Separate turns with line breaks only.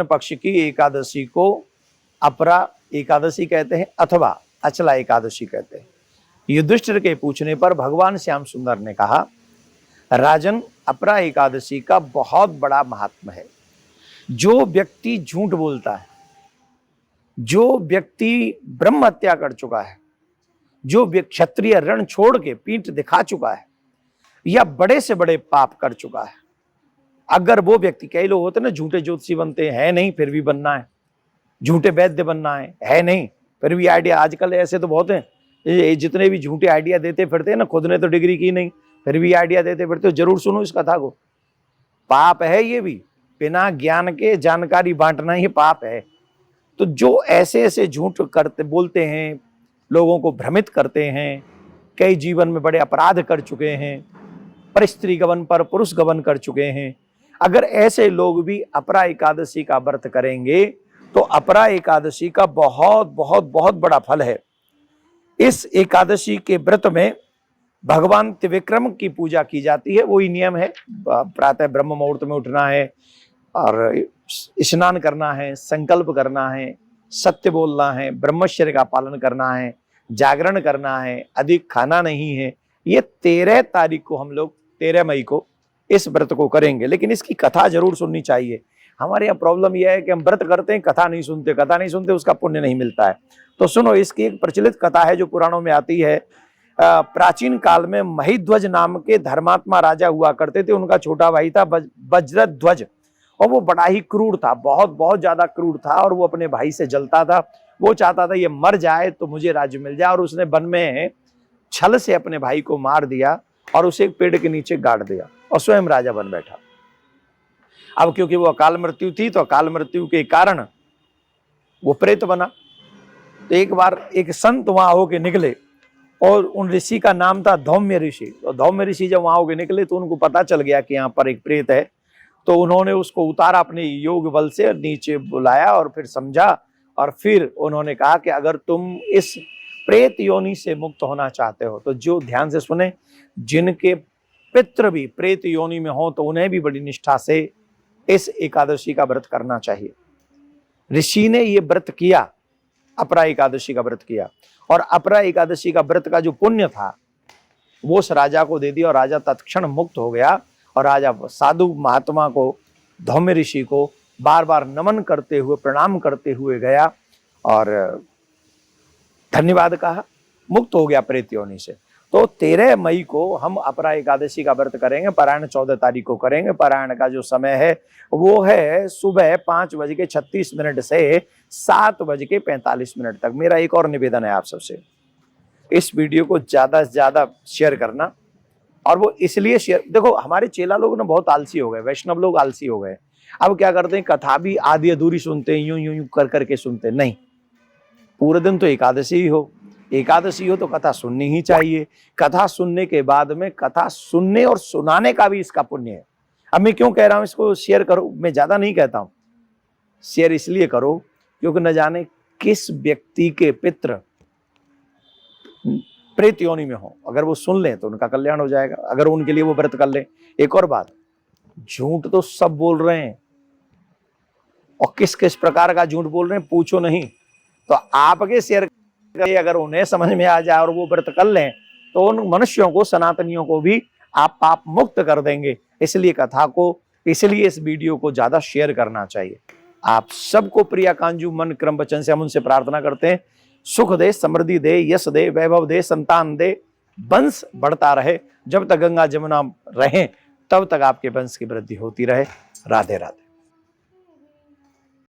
पक्ष की एकादशी को अपरा एकादशी कहते हैं अथवा अचला एकादशी कहते हैं। युधिष्ठिर के पूछने पर भगवान श्याम सुंदर ने कहा, राजन, अपरा एकादशी का बहुत बड़ा महात्म है। जो व्यक्ति झूठ बोलता है, जो व्यक्ति ब्रह्म हत्या कर चुका है, जो क्षत्रिय रण छोड़ के पीठ दिखा चुका है या बड़े से बड़े पाप कर चुका है, अगर वो व्यक्ति, कई लोग होते ना झूठे ज्योतिषी बनते हैं नहीं फिर भी बनना है, झूठे वैद्य बनना है नहीं फिर भी आइडिया, आजकल ऐसे तो बहुत हैं, ये जितने भी झूठे आइडिया देते फिरते हैं ना, खुद ने तो डिग्री की नहीं फिर भी आइडिया देते फिरते हो, जरूर सुनो इस कथा को। पाप है ये भी, बिना ज्ञान के जानकारी बांटना ही पाप है। तो जो ऐसे ऐसे झूठ करते बोलते हैं, लोगों को भ्रमित करते हैं, कई जीवन में बड़े अपराध कर चुके हैं, पर स्त्री गमन पर पुरुष गमन कर चुके हैं, अगर ऐसे लोग भी अपरा एकादशी का व्रत करेंगे तो अपरा एकादशी का बहुत बहुत बहुत बड़ा फल है। इस एकादशी के व्रत में भगवान त्रिविक्रम की पूजा की जाती है। वही नियम है, प्रातः ब्रह्म मुहूर्त में उठना है और स्नान करना है, संकल्प करना है, सत्य बोलना है, ब्रह्मचर्य का पालन करना है, जागरण करना है, अधिक खाना नहीं है। ये 13 तारीख को हम लोग 13 मई को इस व्रत को करेंगे, लेकिन इसकी कथा जरूर सुननी चाहिए। हमारे यहाँ प्रॉब्लम यह है कि हम व्रत करते हैं, कथा नहीं सुनते, कथा नहीं सुनते उसका पुण्य नहीं मिलता है। तो सुनो, इसकी एक प्रचलित कथा है जो पुराणों में आती है। प्राचीन काल में महिध्वज नाम के धर्मात्मा राजा हुआ करते थे। उनका छोटा भाई था वज्रध्वज, और वो बड़ा ही क्रूर था, बहुत बहुत ज्यादा क्रूर था, और वो अपने भाई से जलता था। वो चाहता था ये मर जाए तो मुझे राज्य मिल जाए, और उसने वन में छल से अपने भाई को मार दिया और उसे एक पेड़ के नीचे गाड़ दिया और स्वयं राजा बन बैठा। अब क्योंकि वो अकाल मृत्यु थी तो अकाल मृत्यु के कारण वो प्रेत बना। तो एक बार एक संत वहां होके निकले, और उन ऋषि का नाम था धौम्य ऋषि। तो धौम्य ऋषि जब वहां होके निकले तो उनको पता चल गया कि यहाँ पर एक प्रेत है। तो उन्होंने उसको उतारा अपने योग बल से, नीचे बुलाया और फिर समझा, और फिर उन्होंने कहा कि अगर तुम इस प्रेत योनि से मुक्त होना चाहते हो तो, जो ध्यान से सुने, जिनके पितृ भी प्रेत योनि में हो तो उन्हें भी बड़ी निष्ठा से इस एकादशी का व्रत करना चाहिए। ऋषि ने ये व्रत किया, अपरा एकादशी का व्रत किया, और अपरा एकादशी का व्रत का जो पुण्य था वो उस राजा को दे दिया, और राजा तत्क्षण मुक्त हो गया। और राजा साधु महात्मा को, धौम्य ऋषि को बार बार नमन करते हुए, प्रणाम करते हुए गया और धन्यवाद कहा, मुक्त हो गया प्रेत योनि से। तो 13 मई को हम अपरा एकादशी का व्रत करेंगे। पारायण 14 तारीख को करेंगे। पारायण का जो समय है वो है सुबह 5:36 से 7:45 तक। मेरा एक और निवेदन है आप सबसे, इस वीडियो को ज्यादा से ज्यादा शेयर करना। और वो इसलिए शेयर, देखो हमारे चेला लोग ना बहुत आलसी हो गए, वैष्णव लोग आलसी हो गए। अब क्या करते हैं, कथा भी आधी अधूरी सुनते हैं, यूं यूं यूं कर करके सुनते नहीं। पूरे दिन तो एकादशी हो तो कथा सुननी ही चाहिए। कथा सुनने के बाद में कथा सुनने और सुनाने का भी इसका पुण्य है। अब मैं क्यों कह रहा हूं इसको शेयर करो, मैं ज्यादा नहीं कहता हूं, शेयर इसलिए करो क्योंकि न जाने किस व्यक्ति के पितृ प्रेत योनि में हो, अगर वो सुन लें तो उनका कल्याण हो जाएगा, अगर उनके लिए वो व्रत कर लें। एक और बात, झूठ तो सब बोल रहे हैं, और किस किस प्रकार का झूठ बोल रहे हैं पूछो नहीं। तो आपके शेयर अगर उन्हें समझ में आ जाए और वो व्रत कर लें तो उन मनुष्यों को, सनातनियों को भी आप पाप मुक्त कर देंगे। इसलिए कथा को, इसलिए इस वीडियो को ज्यादा शेयर करना चाहिए। आप सबको प्रिया कांजू मन क्रम वचन से हम उनसे प्रार्थना करते हैं, सुख दे, समृद्धि दे, यश दे, वैभव दे, संतान दे, वंश बढ़ता रहे। जब तक गंगा जमुना रहे तब तक आपके वंश की वृद्धि होती रहे। राधे राधे।